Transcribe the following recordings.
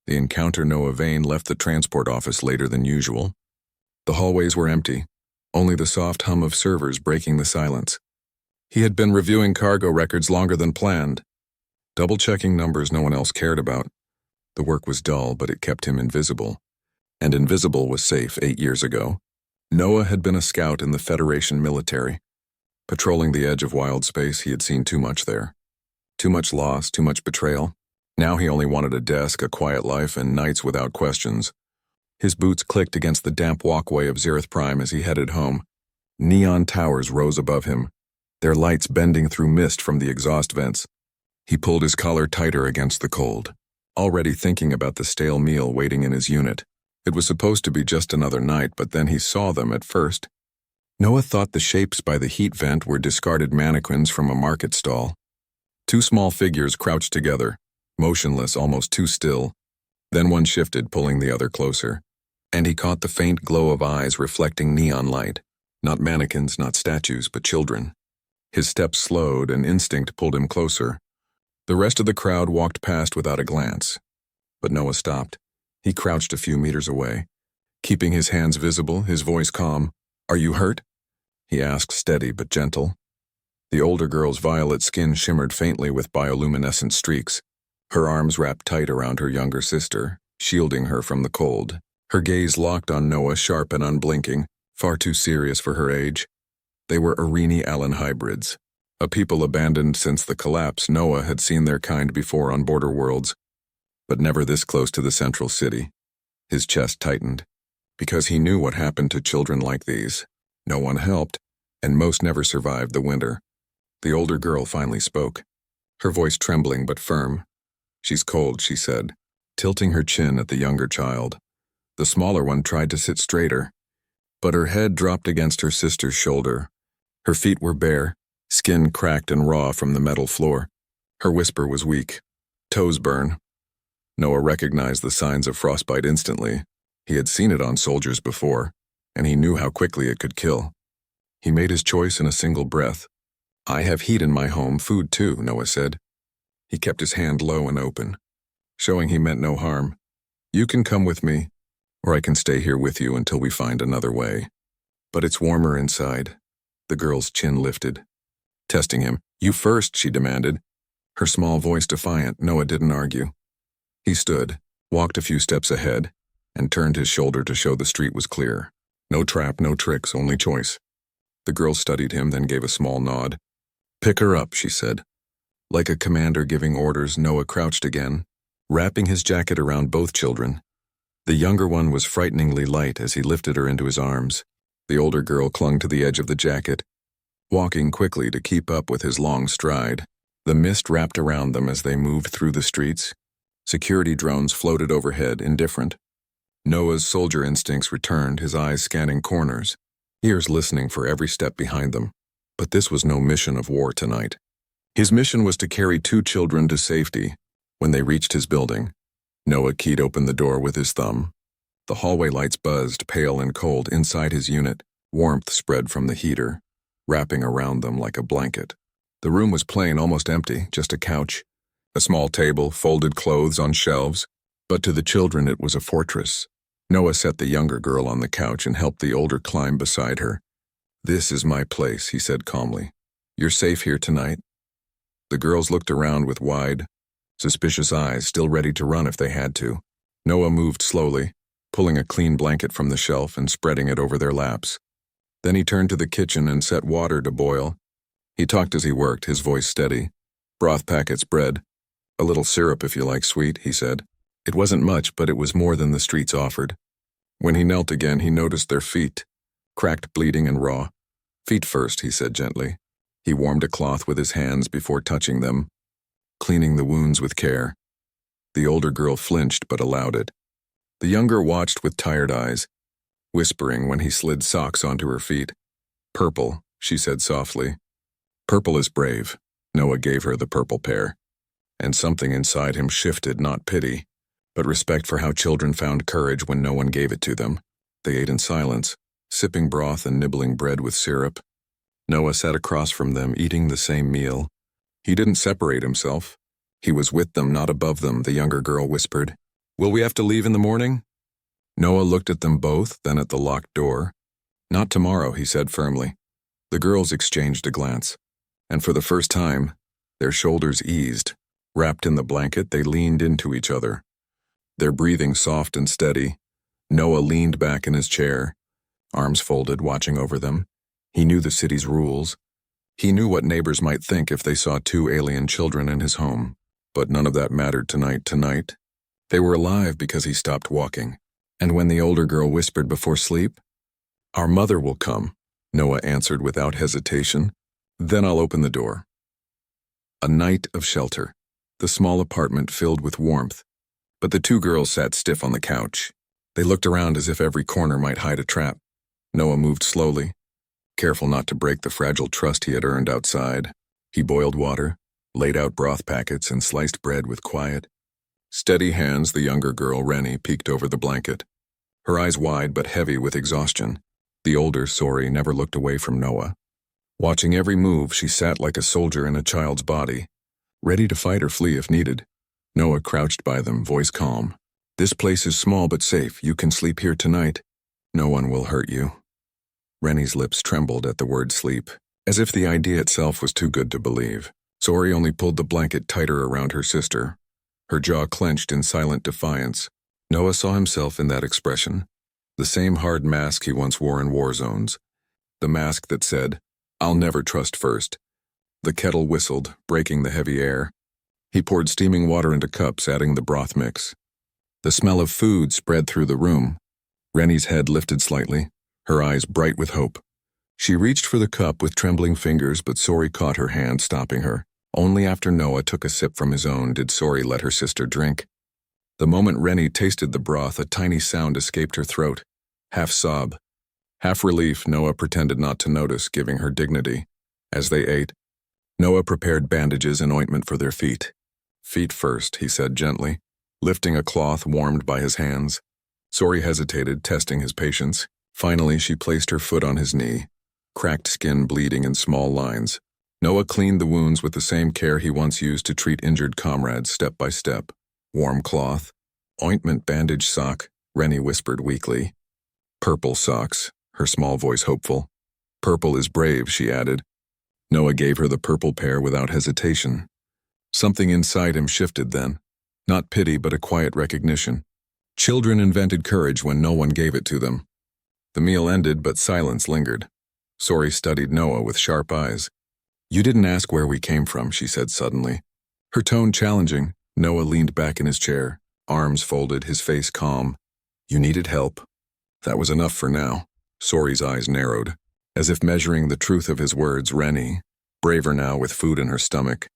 The encounter Noah Vane left the transport office later than usual. The hallways were empty, only the soft hum of servers breaking the silence. He had been reviewing cargo records longer than planned, double-checking numbers no one else cared about. The work was dull, but it kept him invisible. And invisible was safe 8 years ago. Noah had been a scout in the Federation military. Patrolling the edge of wild space, he had seen too much there. Too much loss, too much betrayal. Now he only wanted a desk, a quiet life, and nights without questions. His boots clicked against the damp walkway of Zerith Prime as he headed home. Neon towers rose above him, their lights bending through mist from the exhaust vents. He pulled his collar tighter against the cold, already thinking about the stale meal waiting in his unit. It was supposed to be just another night, but then he saw them at first. Noah thought the shapes by the heat vent were discarded mannequins from a market stall. Two small figures crouched together, motionless, almost too still. Then one shifted, pulling the other closer, and he caught the faint glow of eyes reflecting neon light. Not mannequins, not statues, but children. His steps slowed, and instinct pulled him closer. The rest of the crowd walked past without a glance. But Noah stopped. He crouched a few meters away, keeping his hands visible, his voice calm. "Are you hurt?" he asked, steady but gentle. The older girl's violet skin shimmered faintly with bioluminescent streaks. Her arms wrapped tight around her younger sister, shielding her from the cold. Her gaze locked on Noah, sharp and unblinking, far too serious for her age. They were Irini-Allen hybrids, a people abandoned since the collapse. Noah had seen their kind before on border worlds, but never this close to the central city. His chest tightened, because he knew what happened to children like these. No one helped, and most never survived the winter. The older girl finally spoke, her voice trembling but firm. "She's cold," she said, tilting her chin at the younger child. The smaller one tried to sit straighter, but her head dropped against her sister's shoulder. Her feet were bare, skin cracked and raw from the metal floor. Her whisper was weak. "Toes burn." Noah recognized the signs of frostbite instantly. He had seen it on soldiers before, and he knew how quickly it could kill. He made his choice in a single breath. "I have heat in my home, food too," Noah said. He kept his hand low and open, showing he meant no harm. "You can come with me, or I can stay here with you until we find another way. But it's warmer inside." The girl's chin lifted, testing him. "You first," she demanded, her small voice defiant. Noah didn't argue. He stood, walked a few steps ahead, and turned his shoulder to show the street was clear. No trap, no tricks, only choice. The girl studied him, then gave a small nod. "Pick her up," she said. Like a commander giving orders, Noah crouched again, wrapping his jacket around both children. The younger one was frighteningly light as he lifted her into his arms. The older girl clung to the edge of the jacket, walking quickly to keep up with his long stride. The mist wrapped around them as they moved through the streets. Security drones floated overhead, indifferent. Noah's soldier instincts returned, his eyes scanning corners, ears listening for every step behind them. But this was no mission of war tonight. His mission was to carry 2 children to safety. When they reached his building, Noah keyed open the door with his thumb. The hallway lights buzzed, pale and cold, inside his unit. Warmth spread from the heater, wrapping around them like a blanket. The room was plain, almost empty, just a couch, a small table, folded clothes on shelves. But to the children it was a fortress. Noah set the younger girl on the couch and helped the older climb beside her. "This is my place," he said calmly. "You're safe here tonight." The girls looked around with wide, suspicious eyes, still ready to run if they had to. Noah moved slowly, pulling a clean blanket from the shelf and spreading it over their laps. Then he turned to the kitchen and set water to boil. He talked as he worked, his voice steady. "Broth packets, bread. A little syrup if you like sweet," he said. It wasn't much, but it was more than the streets offered. When he knelt again, he noticed their feet, cracked, bleeding, and raw. "Feet first," he said gently. He warmed a cloth with his hands before touching them, cleaning the wounds with care. The older girl flinched but allowed it. The younger watched with tired eyes, whispering when he slid socks onto her feet. "Purple," she said softly. "Purple is brave." Noah gave her the purple pair, and something inside him shifted, not pity, but respect for how children found courage when no one gave it to them. They ate in silence, sipping broth and nibbling bread with syrup. Noah sat across from them, eating the same meal. He didn't separate himself. He was with them, not above them, the younger girl whispered. Will we have to leave in the morning? Noah looked at them both, then at the locked door. Not tomorrow, he said firmly. The girls exchanged a glance, and for the first time, their shoulders eased. Wrapped in the blanket, they leaned into each other. Their breathing soft and steady. Noah leaned back in his chair, arms folded, watching over them. He knew the city's rules. He knew what neighbors might think if they saw two alien children in his home. But none of that mattered tonight. They were alive because he stopped walking. And when the older girl whispered before sleep, "Our mother will come," Noah answered without hesitation. "Then I'll open the door." A night of shelter. The small apartment filled with warmth. But the two girls sat stiff on the couch. They looked around as if every corner might hide a trap. Noah moved slowly, careful not to break the fragile trust he had earned outside. He boiled water, laid out broth packets, and sliced bread with quiet, steady hands. The younger girl, Rennie, peeked over the blanket, her eyes wide but heavy with exhaustion. The older, Sori, never looked away from Noah. Watching every move, she sat like a soldier in a child's body, ready to fight or flee if needed. Noah crouched by them, voice calm. "This place is small but safe. You can sleep here tonight. No one will hurt you." Rennie's lips trembled at the word sleep, as if the idea itself was too good to believe. Sori only pulled the blanket tighter around her sister, her jaw clenched in silent defiance. Noah saw himself in that expression, the same hard mask he once wore in war zones, the mask that said, "I'll never trust first." The kettle whistled, breaking the heavy air. He poured steaming water into cups, adding the broth mix. The smell of food spread through the room. Rennie's head lifted slightly, her eyes bright with hope. She reached for the cup with trembling fingers, but Sori caught her hand, stopping her. Only after Noah took a sip from his own did Sori let her sister drink. The moment Rennie tasted the broth, a tiny sound escaped her throat, half sob. Half relief, Noah pretended not to notice, giving her dignity. As they ate, Noah prepared bandages and ointment for their feet. "Feet first," he said gently, lifting a cloth warmed by his hands. Sori hesitated, testing his patience. Finally, she placed her foot on his knee, cracked skin bleeding in small lines. Noah cleaned the wounds with the same care he once used to treat injured comrades, step by step. Warm cloth, ointment, bandage, sock, Rennie whispered weakly. "Purple socks," her small voice hopeful. "Purple is brave," she added. Noah gave her the purple pair without hesitation. Something inside him shifted then. Not pity, but a quiet recognition. Children invented courage when no one gave it to them. The meal ended, but silence lingered. Sori studied Noah with sharp eyes. "You didn't ask where we came from," she said suddenly. Her tone challenging. Noah leaned back in his chair, arms folded, his face calm. "You needed help." That was enough for now. Sori's eyes narrowed, as if measuring the truth of his words. Rennie, braver now with food in her stomach,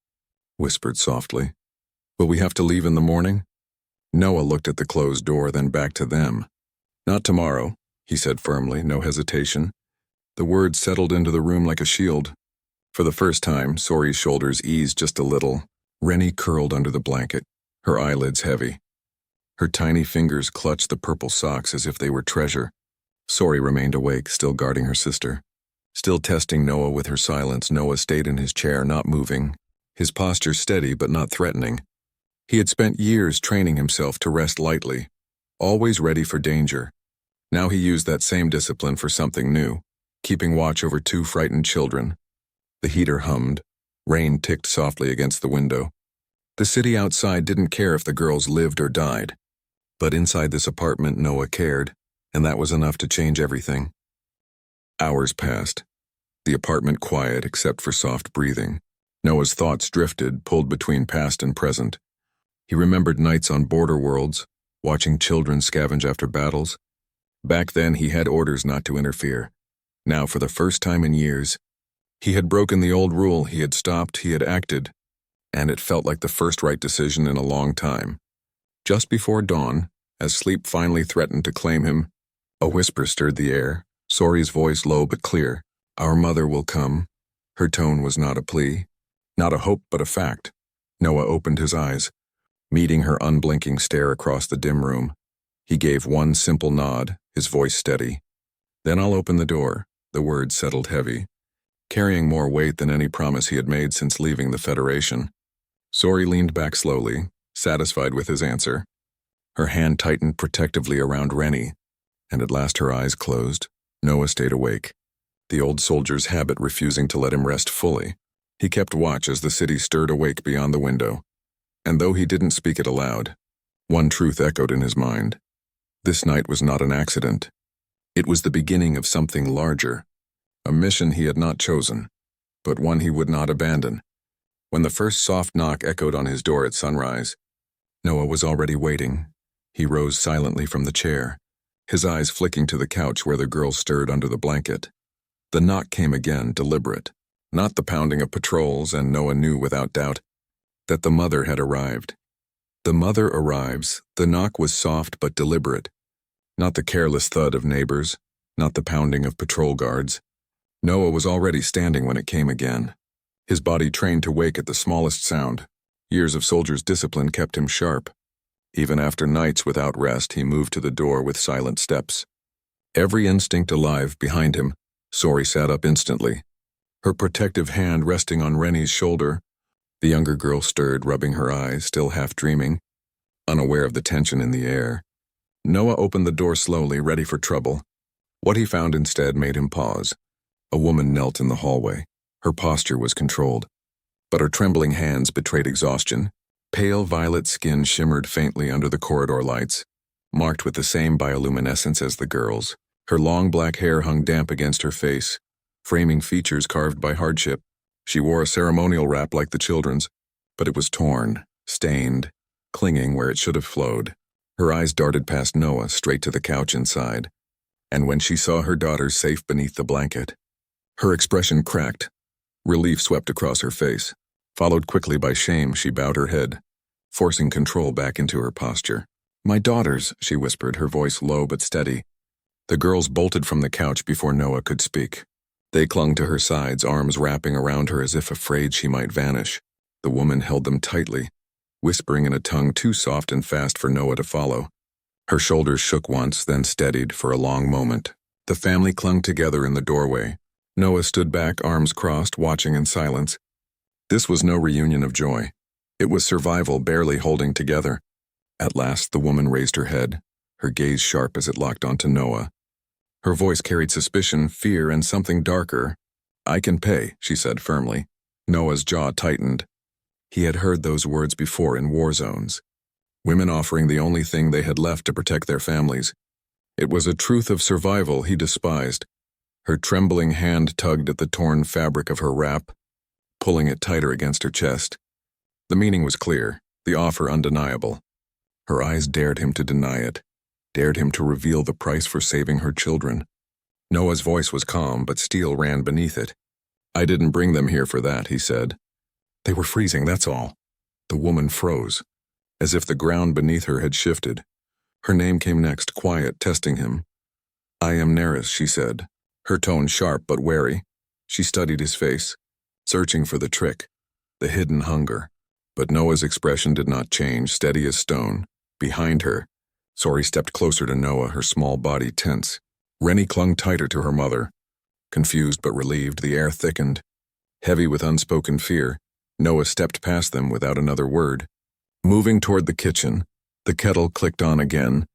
whispered softly, "Will we have to leave in the morning?" Noah looked at the closed door, then back to them. "Not tomorrow," he said firmly, no hesitation. The words settled into the room like a shield. For the first time, Sori's shoulders eased just a little. Rennie curled under the blanket, her eyelids heavy. Her tiny fingers clutched the purple socks as if they were treasure. Sori remained awake, still guarding her sister. Still testing Noah with her silence, Noah stayed in his chair, not moving, his posture steady but not threatening. He had spent years training himself to rest lightly, always ready for danger. Now he used that same discipline for something new, keeping watch over two frightened children. The heater hummed. Rain ticked softly against the window. The city outside didn't care if the girls lived or died. But inside this apartment, Noah cared, and that was enough to change everything. Hours passed. The apartment quiet except for soft breathing. Noah's thoughts drifted, pulled between past and present. He remembered nights on border worlds, watching children scavenge after battles. Back then, he had orders not to interfere. Now, for the first time in years, he had broken the old rule. He had stopped, he had acted, and it felt like the first right decision in a long time. Just before dawn, as sleep finally threatened to claim him, a whisper stirred the air, Sori's voice low but clear. "Our mother will come." Her tone was not a plea, not a hope but a fact. Noah opened his eyes, meeting her unblinking stare across the dim room. He gave one simple nod, his voice steady. "Then I'll open the door." The words settled heavy, carrying more weight than any promise he had made since leaving the Federation. Sori leaned back slowly, satisfied with his answer. Her hand tightened protectively around Rennie, and at last her eyes closed. Noah stayed awake, the old soldier's habit refusing to let him rest fully. He kept watch as the city stirred awake beyond the window, and though he didn't speak it aloud, one truth echoed in his mind. This night was not an accident. It was the beginning of something larger, a mission he had not chosen, but one he would not abandon. When the first soft knock echoed on his door at sunrise, Noah was already waiting. He rose silently from the chair, his eyes flicking to the couch where the girl stirred under the blanket. The knock came again, deliberate, not the pounding of patrols, and Noah knew without doubt that the mother had arrived. The mother arrives. The knock was soft but deliberate, not the careless thud of neighbors, not the pounding of patrol guards. Noah was already standing when it came again, his body trained to wake at the smallest sound. Years of soldier's discipline kept him sharp. Even after nights without rest, he moved to the door with silent steps. Every instinct alive behind him, Sori sat up instantly, her protective hand resting on Rennie's shoulder. The younger girl stirred, rubbing her eyes, still half dreaming, unaware of the tension in the air. Noah opened the door slowly, ready for trouble. What he found instead made him pause. A woman knelt in the hallway. Her posture was controlled, but her trembling hands betrayed exhaustion. Pale violet skin shimmered faintly under the corridor lights, marked with the same bioluminescence as the girl's. Her long black hair hung damp against her face, framing features carved by hardship. She wore a ceremonial wrap like the children's, but it was torn, stained, clinging where it should have flowed. Her eyes darted past Noah, straight to the couch inside, and when she saw her daughter safe beneath the blanket, her expression cracked. Relief swept across her face. Followed quickly by shame, she bowed her head, forcing control back into her posture. "My daughters," she whispered, her voice low but steady. The girls bolted from the couch before Noah could speak. They clung to her sides, arms wrapping around her as if afraid she might vanish. The woman held them tightly, whispering in a tongue too soft and fast for Noah to follow. Her shoulders shook once, then steadied for a long moment. The family clung together in the doorway. Noah stood back, arms crossed, watching in silence. This was no reunion of joy. It was survival barely holding together. At last, the woman raised her head, her gaze sharp as it locked onto Noah. Her voice carried suspicion, fear, and something darker. "I can pay," she said firmly. Noah's jaw tightened. He had heard those words before in war zones. Women offering the only thing they had left to protect their families. It was a truth of survival he despised. Her trembling hand tugged at the torn fabric of her wrap, pulling it tighter against her chest. The meaning was clear, the offer undeniable. Her eyes dared him to deny it, dared him to reveal the price for saving her children. Noah's voice was calm, but steel ran beneath it. "I didn't bring them here for that," he said. "They were freezing, that's all." The woman froze, as if the ground beneath her had shifted. Her name came next, quiet, testing him. "I am Neris," she said, her tone sharp but wary. She studied his face, searching for the trick, the hidden hunger. But Noah's expression did not change, steady as stone. Behind her, Sori stepped closer to Noah, her small body tense. Rennie clung tighter to her mother. Confused but relieved, the air thickened. Heavy with unspoken fear, Noah stepped past them without another word. Moving toward the kitchen, the kettle clicked on again,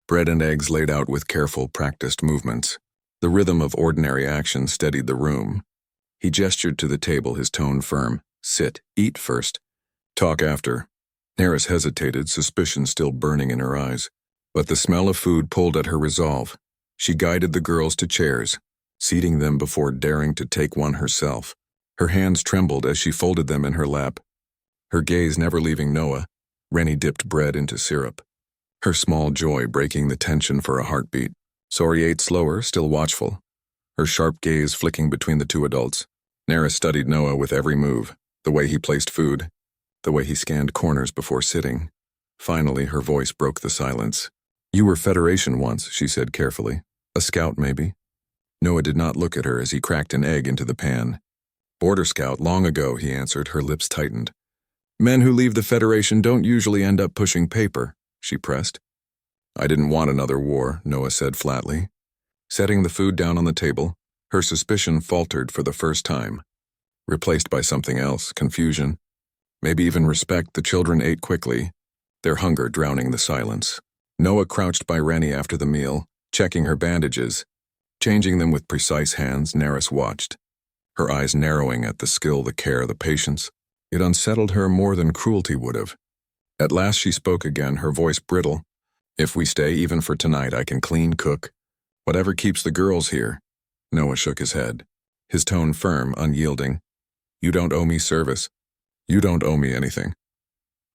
bread and eggs laid out with careful, practiced movements. The rhythm of ordinary action steadied the room. He gestured to the table, his tone firm. "Sit, eat first. Talk after." Neris hesitated, suspicion still burning in her eyes. But the smell of food pulled at her resolve. She guided the girls to chairs, seating them before daring to take one herself. Her hands trembled as she folded them in her lap. Her gaze never leaving Noah, Rennie dipped bread into syrup, her small joy breaking the tension for a heartbeat. Sori ate slower, still watchful, her sharp gaze flicking between the two adults. Neris studied Noah with every move, the way he placed food, the way he scanned corners before sitting. Finally, her voice broke the silence. "You were Federation once," she said carefully. "A scout, maybe?" Noah did not look at her as he cracked an egg into the pan. "Border Scout, long ago," he answered, her lips tightened. "Men who leave the Federation don't usually end up pushing paper," she pressed. "I didn't want another war," Noah said flatly. Setting the food down on the table, her suspicion faltered for the first time. Replaced by something else, confusion, maybe even respect. The children ate quickly, their hunger drowning the silence. Noah crouched by Rennie after the meal, checking her bandages. Changing them with precise hands, Neris watched, her eyes narrowing at the skill, the care, the patience. It unsettled her more than cruelty would have. At last she spoke again, her voice brittle. "If we stay even for tonight, I can clean, cook. Whatever keeps the girls here." Noah shook his head, his tone firm, unyielding. "You don't owe me service. You don't owe me anything."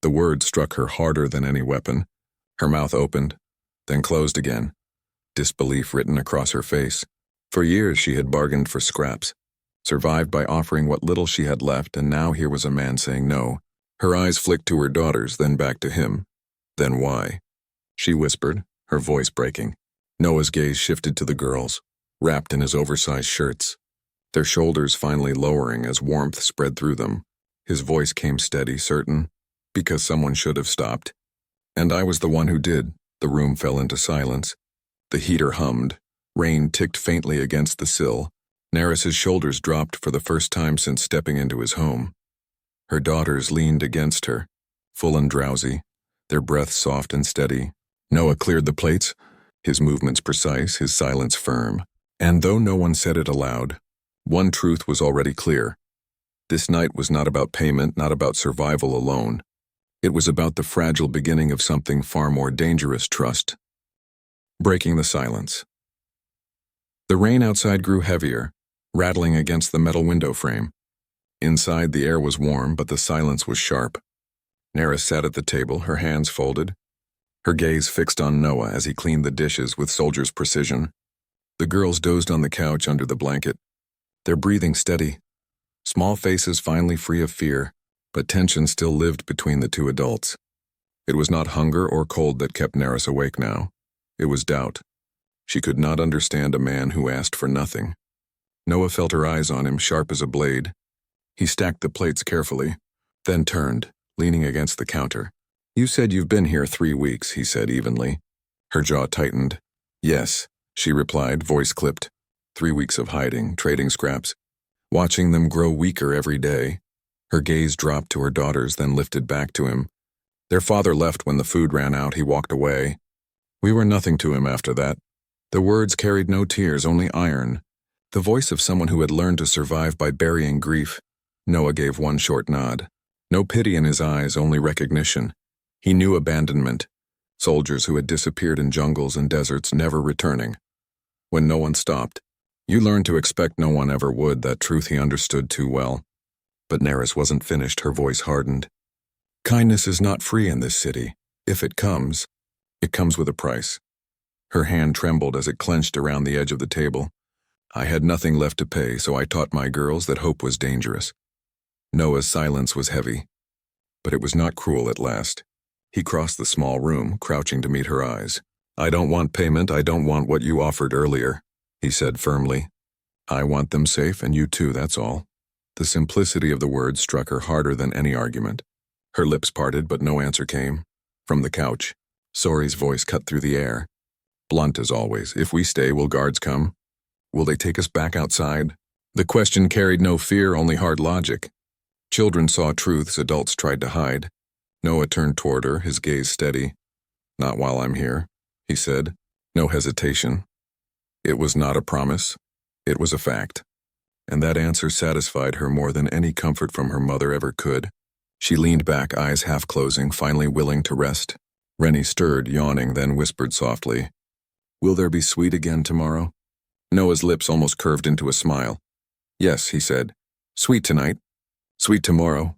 The word struck her harder than any weapon. Her mouth opened, then closed again, disbelief written across her face. For years she had bargained for scraps, survived by offering what little she had left, and now here was a man saying no. Her eyes flicked to her daughters, then back to him. "Then why?" she whispered, her voice breaking. Noah's gaze shifted to the girls, wrapped in his oversized shirts, their shoulders finally lowering as warmth spread through them. His voice came steady, certain, because someone should have stopped. "And I was the one who did." The room fell into silence. The heater hummed. Rain ticked faintly against the sill. Neris's shoulders dropped for the first time since stepping into his home. Her daughters leaned against her, full and drowsy, their breath soft and steady. Noah cleared the plates, his movements precise, his silence firm. And though no one said it aloud, one truth was already clear. This night was not about payment, not about survival alone. It was about the fragile beginning of something far more dangerous: trust. Breaking the silence. The rain outside grew heavier, rattling against the metal window frame. Inside, the air was warm, but the silence was sharp. Neris sat at the table, her hands folded, her gaze fixed on Noah as he cleaned the dishes with soldier's precision. The girls dozed on the couch under the blanket, their breathing steady, small faces finally free of fear, but tension still lived between the two adults. It was not hunger or cold that kept Neris awake now. It was doubt. She could not understand a man who asked for nothing. Noah felt her eyes on him, sharp as a blade. He stacked the plates carefully, then turned, leaning against the counter. "You said you've been here 3 weeks," he said evenly. Her jaw tightened. "Yes," she replied, voice clipped. 3 weeks of hiding, trading scraps, watching them grow weaker every day. Her gaze dropped to her daughters, then lifted back to him. "Their father left when the food ran out. He walked away. We were nothing to him after that." The words carried no tears, only iron. The voice of someone who had learned to survive by burying grief. Noah gave one short nod. No pity in his eyes, only recognition. He knew abandonment. Soldiers who had disappeared in jungles and deserts, never returning. When no one stopped, you learned to expect no one ever would. That truth he understood too well. But Neris wasn't finished, her voice hardened. "Kindness is not free in this city. If it comes with a price." Her hand trembled as it clenched around the edge of the table. "I had nothing left to pay, so I taught my girls that hope was dangerous." Noah's silence was heavy, but it was not cruel at last. He crossed the small room, crouching to meet her eyes. "I don't want payment, I don't want what you offered earlier," he said firmly. "I want them safe, and you too, that's all." The simplicity of the words struck her harder than any argument. Her lips parted, but no answer came. From the couch, Sori's voice cut through the air. Blunt as always. "If we stay, will guards come? Will they take us back outside?" The question carried no fear, only hard logic. Children saw truths adults tried to hide. Noah turned toward her, his gaze steady. "Not while I'm here," he said. No hesitation. It was not a promise. It was a fact. And that answer satisfied her more than any comfort from her mother ever could. She leaned back, eyes half closing, finally willing to rest. Rennie stirred, yawning, then whispered softly, "Will there be sweet again tomorrow?" Noah's lips almost curved into a smile. "Yes," he said. "Sweet tonight. Sweet tomorrow."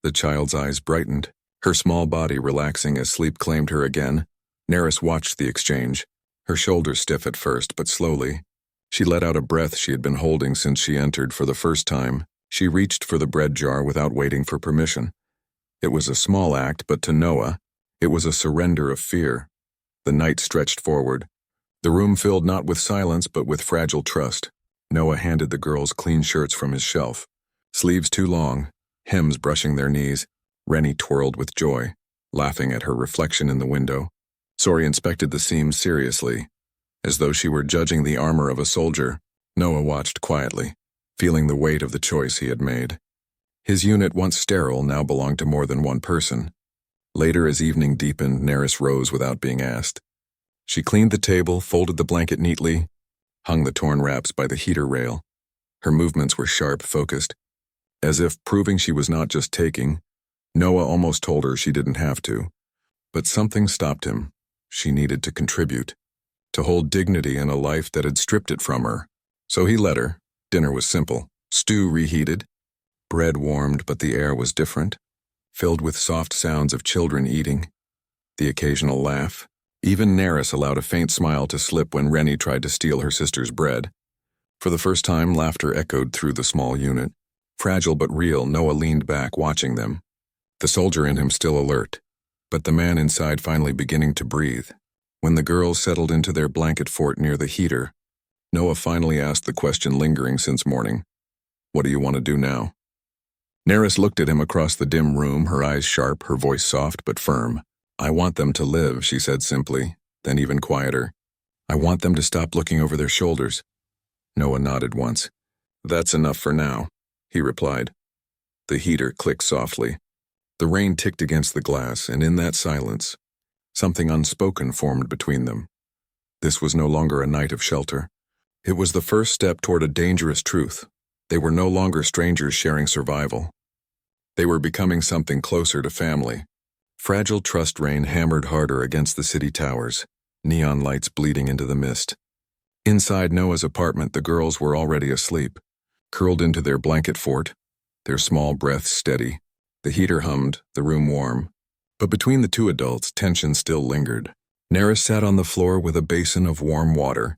The child's eyes brightened, her small body relaxing as sleep claimed her again. Neris watched the exchange, her shoulders stiff at first, but slowly. She let out a breath she had been holding since she entered for the first time. She reached for the bread jar without waiting for permission. It was a small act, but to Noah, it was a surrender of fear. The night stretched forward. The room filled not with silence, but with fragile trust. Noah handed the girls clean shirts from his shelf. Sleeves too long, hems brushing their knees. Rennie twirled with joy, laughing at her reflection in the window. Sori inspected the seams seriously, as though she were judging the armor of a soldier. Noah watched quietly, feeling the weight of the choice he had made. His unit, once sterile, now belonged to more than one person. Later, as evening deepened, Neris rose without being asked. She cleaned the table, folded the blanket neatly, hung the torn wraps by the heater rail. Her movements were sharp, focused, as if proving she was not just taking. Noah almost told her she didn't have to. But something stopped him. She needed to contribute, to hold dignity in a life that had stripped it from her. So he let her. Dinner was simple. Stew reheated, bread warmed, but the air was different, filled with soft sounds of children eating, the occasional laugh. Even Neris allowed a faint smile to slip when Rennie tried to steal her sister's bread. For the first time, laughter echoed through the small unit. Fragile but real, Noah leaned back, watching them. The soldier in him still alert, but the man inside finally beginning to breathe. When the girls settled into their blanket fort near the heater, Noah finally asked the question lingering since morning. What do you want to do now? Neris looked at him across the dim room, her eyes sharp, her voice soft but firm. I want them to live, she said simply, then even quieter. I want them to stop looking over their shoulders. Noah nodded once. That's enough for now, he replied. The heater clicked softly. The rain ticked against the glass, and in that silence, something unspoken formed between them. This was no longer a night of shelter. It was the first step toward a dangerous truth. They were no longer strangers sharing survival. They were becoming something closer to family. Fragile trust rain hammered harder against the city towers, neon lights bleeding into the mist. Inside Noah's apartment, the girls were already asleep, curled into their blanket fort, their small breaths steady. The heater hummed, the room warm. But between the two adults, tension still lingered. Neris sat on the floor with a basin of warm water,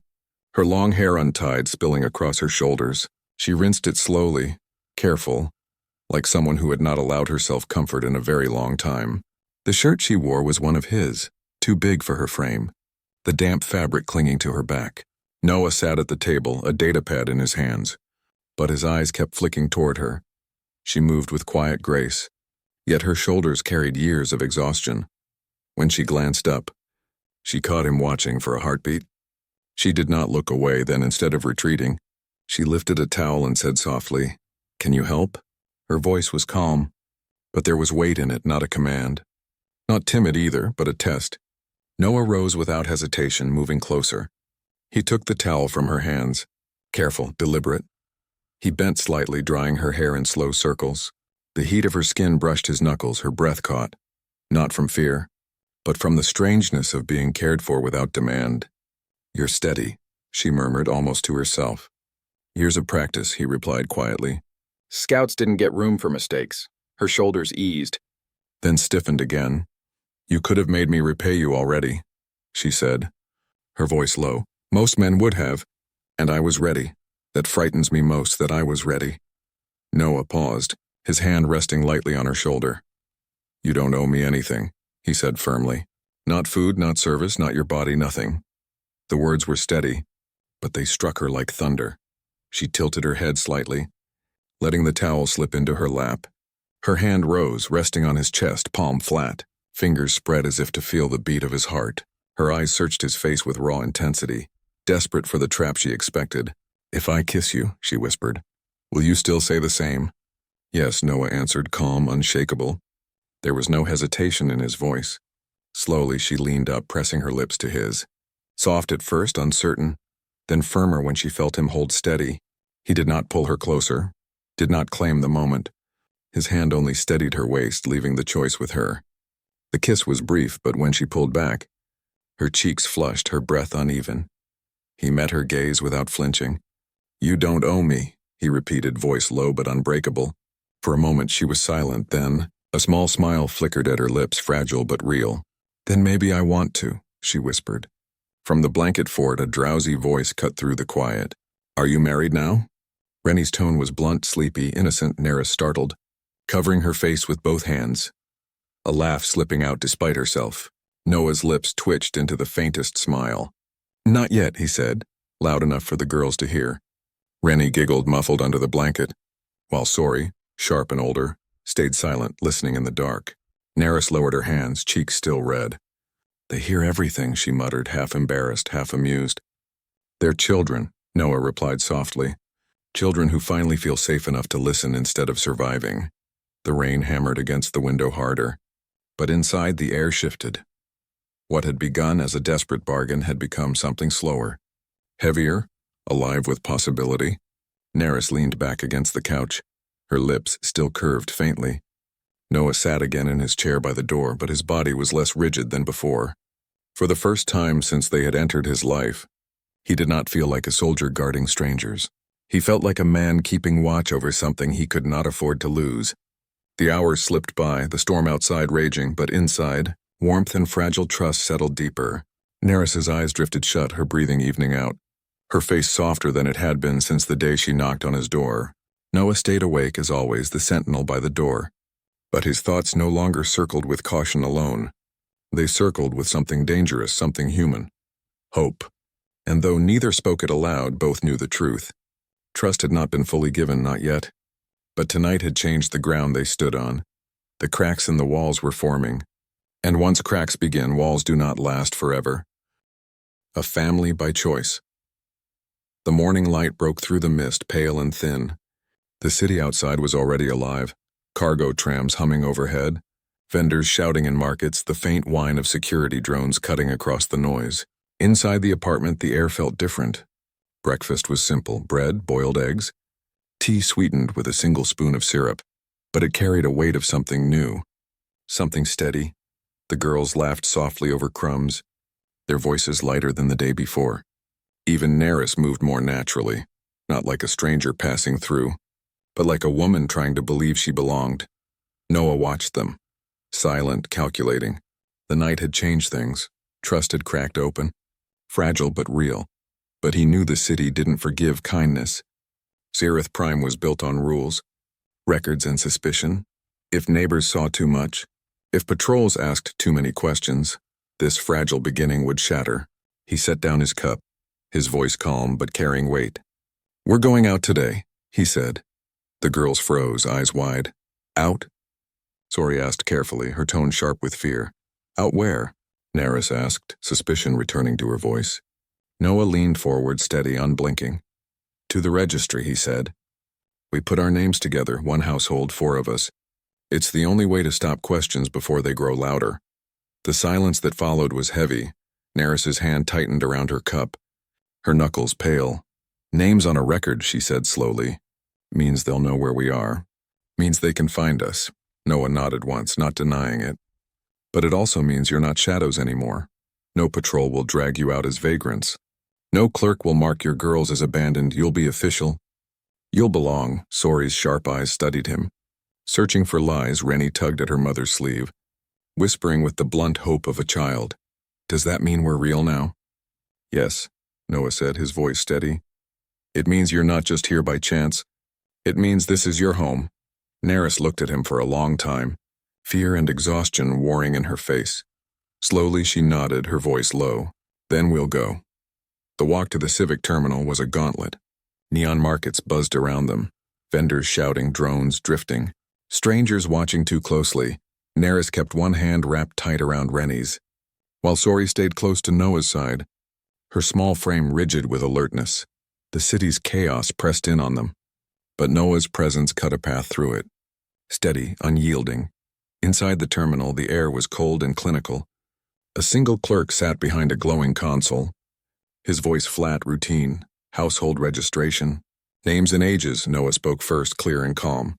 her long hair untied, spilling across her shoulders. She rinsed it slowly, careful, like someone who had not allowed herself comfort in a very long time. The shirt she wore was one of his, too big for her frame, the damp fabric clinging to her back. Noah sat at the table, a datapad in his hands, but his eyes kept flicking toward her. She moved with quiet grace, yet her shoulders carried years of exhaustion. When she glanced up, she caught him watching for a heartbeat. She did not look away, then instead of retreating, she lifted a towel and said softly, "Can you help?" Her voice was calm, but there was weight in it, not a command. Not timid either, but a test. Noah rose without hesitation, moving closer. He took the towel from her hands, careful, deliberate. He bent slightly, drying her hair in slow circles. The heat of her skin brushed his knuckles, her breath caught, not from fear, but from the strangeness of being cared for without demand. "You're steady," she murmured almost to herself. "Years of practice," he replied quietly. Scouts didn't get room for mistakes. Her shoulders eased, Then stiffened again. "You could have made me repay you already," she said, her voice low. "Most men would have, and I was ready. That frightens me most, that I was ready." Noah paused, his hand resting lightly on her shoulder. "You don't owe me anything," he said firmly. "Not food, not service, not your body, nothing." The words were steady, but they struck her like thunder. She tilted her head slightly, letting the towel slip into her lap. Her hand rose, resting on his chest, palm flat, fingers spread as if to feel the beat of his heart. Her eyes searched his face with raw intensity, desperate for the trap she expected. "If I kiss you," she whispered, "will you still say the same?" "Yes," Noah answered, calm, unshakable. There was no hesitation in his voice. Slowly she leaned up, pressing her lips to his. Soft at first, uncertain, then firmer when she felt him hold steady. He did not pull her closer, did not claim the moment. His hand only steadied her waist, leaving the choice with her. The kiss was brief, but when she pulled back, her cheeks flushed, her breath uneven. He met her gaze without flinching. "You don't owe me," he repeated, voice low but unbreakable. For a moment she was silent, then a small smile flickered at her lips, fragile but real. "Then maybe I want to," she whispered. From the blanket fort, a drowsy voice cut through the quiet. "Are you married now?" Rennie's tone was blunt, sleepy, innocent. Neris startled, covering her face with both hands, a laugh slipping out despite herself. Noah's lips twitched into the faintest smile. "Not yet," he said, loud enough for the girls to hear. Rennie giggled, muffled under the blanket, while Sori, sharp and older, stayed silent, listening in the dark. Neris lowered her hands, cheeks still red. "They hear everything," she muttered, half embarrassed, half amused. "They're children," Noah replied softly. "Children who finally feel safe enough to listen instead of surviving." The rain hammered against the window harder, but inside the air shifted. What had begun as a desperate bargain had become something slower. Heavier, alive with possibility. Neris leaned back against the couch, her lips still curved faintly. Noah sat again in his chair by the door, but his body was less rigid than before. For the first time since they had entered his life, he did not feel like a soldier guarding strangers. He felt like a man keeping watch over something he could not afford to lose. The hours slipped by, the storm outside raging, but inside, warmth and fragile trust settled deeper. Neris's eyes drifted shut, her breathing evening out, her face softer than it had been since the day she knocked on his door. Noah stayed awake as always, the sentinel by the door. But his thoughts no longer circled with caution alone. They circled with something dangerous, something human. Hope. And though neither spoke it aloud, both knew the truth. Trust had not been fully given, not yet. But tonight had changed the ground they stood on. The cracks in the walls were forming. And once cracks begin, walls do not last forever. A family by choice. The morning light broke through the mist, pale and thin. The city outside was already alive. Cargo trams humming overhead, vendors shouting in markets, the faint whine of security drones cutting across the noise. Inside the apartment, the air felt different. Breakfast was simple: bread, boiled eggs, tea sweetened with a single spoon of syrup, but it carried a weight of something new, something steady. The girls laughed softly over crumbs, their voices lighter than the day before. Even Neris moved more naturally, not like a stranger passing through, but like a woman trying to believe she belonged. Noah watched them, silent, calculating. The night had changed things. Trust had cracked open, fragile but real. But he knew the city didn't forgive kindness. Zerith Prime was built on rules, records and suspicion. If neighbors saw too much, if patrols asked too many questions, this fragile beginning would shatter. He set down his cup, his voice calm but carrying weight. "We're going out today," he said. The girls froze, eyes wide. "Out?" Sori asked carefully, her tone sharp with fear. "Out where?" Neris asked, suspicion returning to her voice. Noah leaned forward, steady, unblinking. "To the registry," he said. "We put our names together, one household, 4 of us. It's the only way to stop questions before they grow louder." The silence that followed was heavy. Neris's hand tightened around her cup, her knuckles pale. "Names on a record," she said slowly. "Means they'll know where we are. Means they can find us." Noah nodded once, not denying it. "But it also means you're not shadows anymore. No patrol will drag you out as vagrants. No clerk will mark your girls as abandoned. You'll be official. You'll belong." Sori's sharp eyes studied him. Searching for lies, Rennie tugged at her mother's sleeve, whispering with the blunt hope of a child. "Does that mean we're real now?" "Yes," Noah said, his voice steady. "It means you're not just here by chance. It means this is your home." Neris looked at him for a long time, fear and exhaustion warring in her face. Slowly she nodded, her voice low. "Then we'll go." The walk to the civic terminal was a gauntlet. Neon markets buzzed around them, vendors shouting, drones drifting. Strangers watching too closely. Neris kept one hand wrapped tight around Rennie's, while Sori stayed close to Noah's side, her small frame rigid with alertness. The city's chaos pressed in on them, but Noah's presence cut a path through it. Steady, unyielding. Inside the terminal, the air was cold and clinical. A single clerk sat behind a glowing console, his voice flat, routine. "Household registration. Names and ages," Noah spoke first, clear and calm.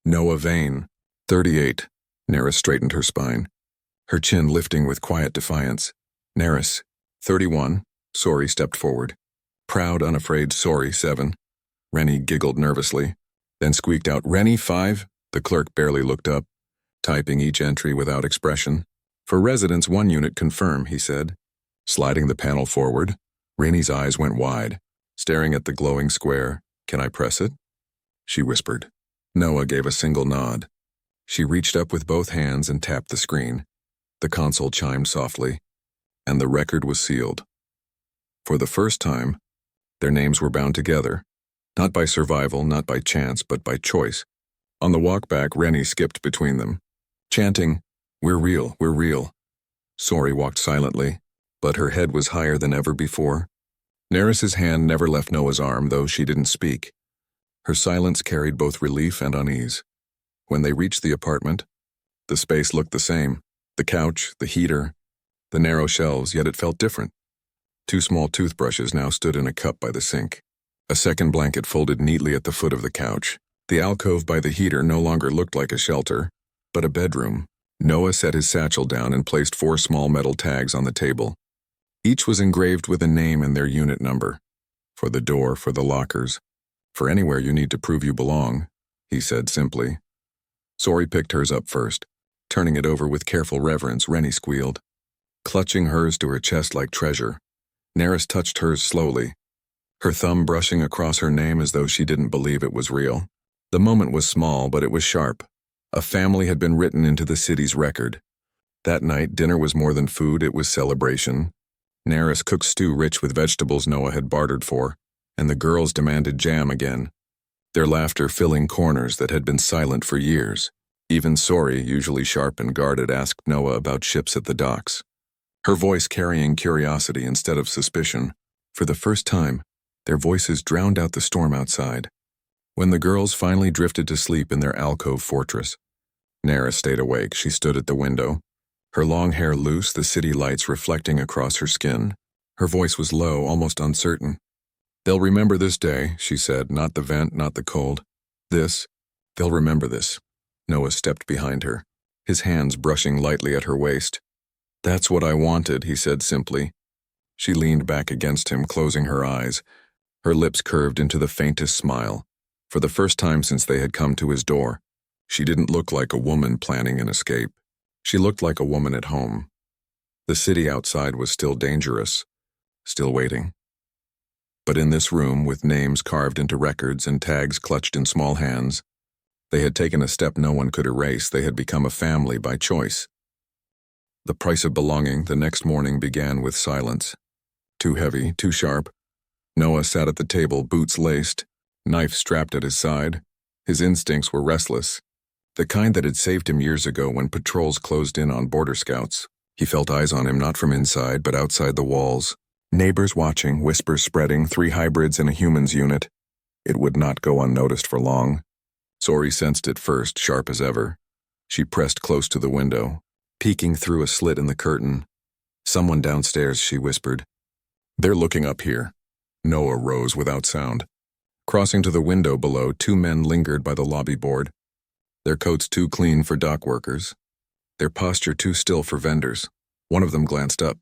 "Noah Vane, 38. Neris straightened her spine, her chin lifting with quiet defiance. "Neris, 31. Sori stepped forward. "Proud, unafraid Sori, 7. Rennie giggled nervously, then squeaked out, "Rennie, 5. The clerk barely looked up, typing each entry without expression. "For residents, 1 unit, confirm," he said. Sliding the panel forward, Rennie's eyes went wide, staring at the glowing square. "Can I press it?" she whispered. Noah gave a single nod. She reached up with both hands and tapped the screen. The console chimed softly, and the record was sealed. For the first time, their names were bound together, not by survival, not by chance, but by choice. On the walk back, Rennie skipped between them, chanting, "We're real, we're real." Sori walked silently, but her head was higher than ever before. Neris's hand never left Noah's arm, though she didn't speak. Her silence carried both relief and unease. When they reached the apartment, the space looked the same. The couch, the heater, the narrow shelves, yet it felt different. 2 small toothbrushes now stood in a cup by the sink. A second blanket folded neatly at the foot of the couch. The alcove by the heater no longer looked like a shelter, but a bedroom. Noah set his satchel down and placed 4 small metal tags on the table. Each was engraved with a name and their unit number. For the door, for the lockers, for anywhere you need to prove you belong, he said simply. Sori picked hers up first. Turning it over with careful reverence, Rennie squealed. Clutching hers to her chest like treasure, Nerys touched hers slowly, her thumb brushing across her name as though she didn't believe it was real. The moment was small, but it was sharp. A family had been written into the city's record. That night, dinner was more than food, it was celebration. Nerys cooked stew rich with vegetables Noah had bartered for, and the girls demanded jam again, their laughter filling corners that had been silent for years. Even Sori, usually sharp and guarded, asked Noah about ships at the docks, her voice carrying curiosity instead of suspicion. For the first time, their voices drowned out the storm outside. When the girls finally drifted to sleep in their alcove fortress, Nerys stayed awake. She stood at the window, her long hair loose, the city lights reflecting across her skin. Her voice was low, almost uncertain. "They'll remember this day," she said, "not the vent, not the cold. They'll remember this." Noah stepped behind her, his hands brushing lightly at her waist. "That's what I wanted," he said simply. She leaned back against him, closing her eyes, her lips curved into the faintest smile. For the first time since they had come to his door, she didn't look like a woman planning an escape. She looked like a woman at home. The city outside was still dangerous, still waiting. But in this room, with names carved into records and tags clutched in small hands, they had taken a step no one could erase. They had become a family by choice. The price of belonging the next morning began with silence. Too heavy, too sharp. Noah sat at the table, boots laced, knife strapped at his side. His instincts were restless, the kind that had saved him years ago when patrols closed in on border scouts. He felt eyes on him, not from inside, but outside the walls. Neighbors watching, whispers spreading, 3 hybrids in a human's unit. It would not go unnoticed for long. Sori sensed it first, sharp as ever. She pressed close to the window, peeking through a slit in the curtain. "Someone downstairs," she whispered. "They're looking up here." Noah rose without sound. Crossing to the window below, 2 men lingered by the lobby board, their coats too clean for dock workers, their posture too still for vendors. One of them glanced up,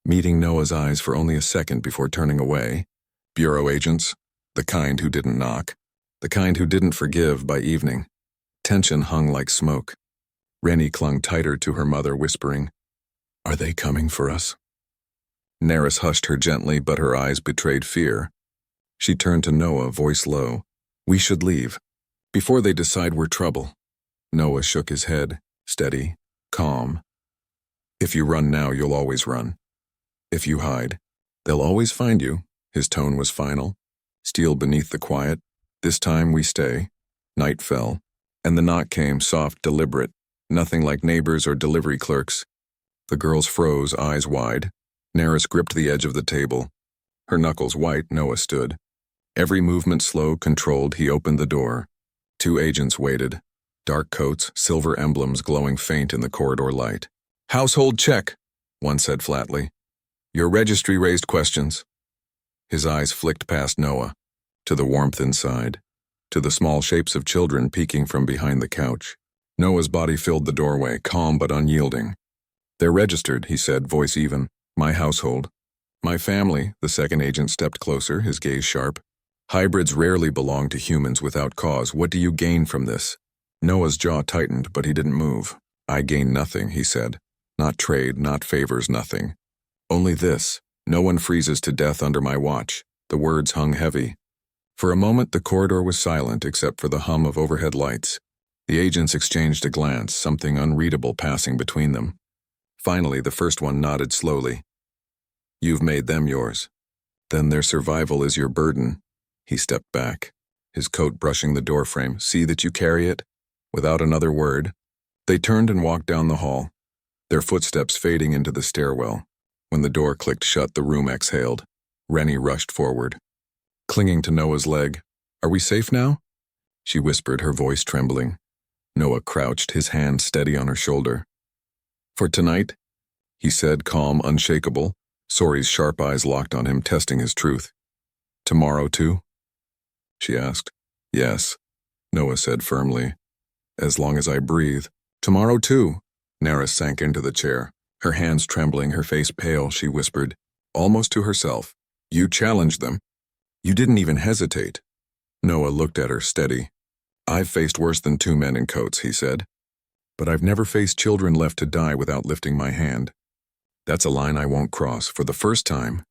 meeting Noah's eyes for only a second before turning away. Bureau agents, the kind who didn't knock, the kind who didn't forgive by evening. Tension hung like smoke. Rennie clung tighter to her mother, whispering, "Are they coming for us?" Nerys hushed her gently, but her eyes betrayed fear. She turned to Noah, voice low. "We should leave, before they decide we're trouble." Noah shook his head, steady, calm. "If you run now, you'll always run. If you hide, they'll always find you." His tone was final, steel beneath the quiet. "This time we stay." Night fell, and the knock came, soft, deliberate, nothing like neighbors or delivery clerks. The girls froze, eyes wide. Nerys gripped the edge of the table. Her knuckles white, Noah stood. Every movement slow, controlled. He opened the door. 2 agents waited, dark coats, silver emblems glowing faint in the corridor light. "Household check," one said flatly. "Your registry raised questions." His eyes flicked past Noah, to the warmth inside, to the small shapes of children peeking from behind the couch. Noah's body filled the doorway, calm but unyielding. "They're registered," he said, voice even. "My household. My family." The second agent stepped closer, his gaze sharp. "Hybrids rarely belong to humans without cause. What do you gain from this?" Noah's jaw tightened, but he didn't move. "I gain nothing," he said. "Not trade, not favors, nothing. Only this. No one freezes to death under my watch." The words hung heavy. For a moment, the corridor was silent except for the hum of overhead lights. The agents exchanged a glance, something unreadable passing between them. Finally, the first one nodded slowly. "You've made them yours. Then their survival is your burden." He stepped back, his coat brushing the doorframe. "See that you carry it?" Without another word, they turned and walked down the hall, their footsteps fading into the stairwell. When the door clicked shut, the room exhaled. Rennie rushed forward, clinging to Noah's leg. "Are we safe now?" she whispered, her voice trembling. Noah crouched, his hand steady on her shoulder. For tonight? He said, calm, unshakable. Sori's sharp eyes locked on him, testing his truth. Tomorrow, too? She asked. Yes, Noah said firmly. As long as I breathe. Tomorrow, too. Nara sank into the chair. Her hands trembling, her face pale, she whispered, almost to herself. You challenged them. You didn't even hesitate. Noah looked at her, steady. I've faced worse than 2 men in coats, he said. But I've never faced children left to die without lifting my hand. That's a line I won't cross. For the first time,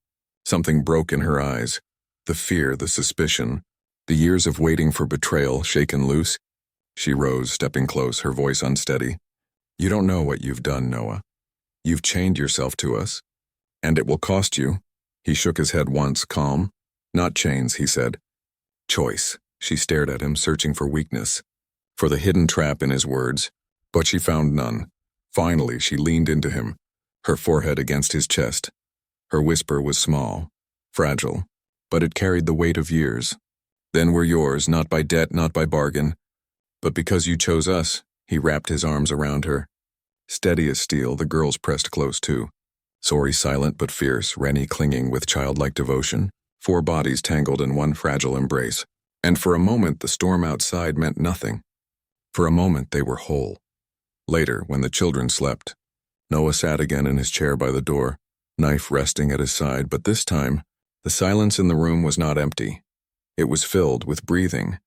something broke in her eyes. The fear, the suspicion, the years of waiting for betrayal shaken loose. She rose, stepping close, her voice unsteady. You don't know what you've done, Noah. You've chained yourself to us. And it will cost you. He shook his head once, calm. Not chains, he said. Choice. She stared at him, searching for weakness, for the hidden trap in his words. But she found none. Finally, she leaned into him, her forehead against his chest. Her whisper was small, fragile, but it carried the weight of years. Then we're yours, not by debt, not by bargain, but because you chose us. He wrapped his arms around her. Steady as steel, the girls pressed close too. Sori silent but fierce, Rennie clinging with childlike devotion, 4 bodies tangled in one fragile embrace. And for a moment, the storm outside meant nothing. For a moment, they were whole. Later, when the children slept, Noah sat again in his chair by the door, knife resting at his side, but this time, the silence in the room was not empty. It was filled with breathing,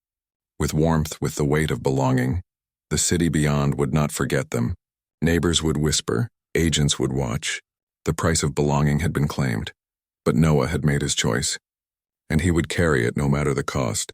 with warmth, with the weight of belonging. The city beyond would not forget them. Neighbors would whisper, agents would watch. The price of belonging had been claimed, but Noah had made his choice, and he would carry it no matter the cost.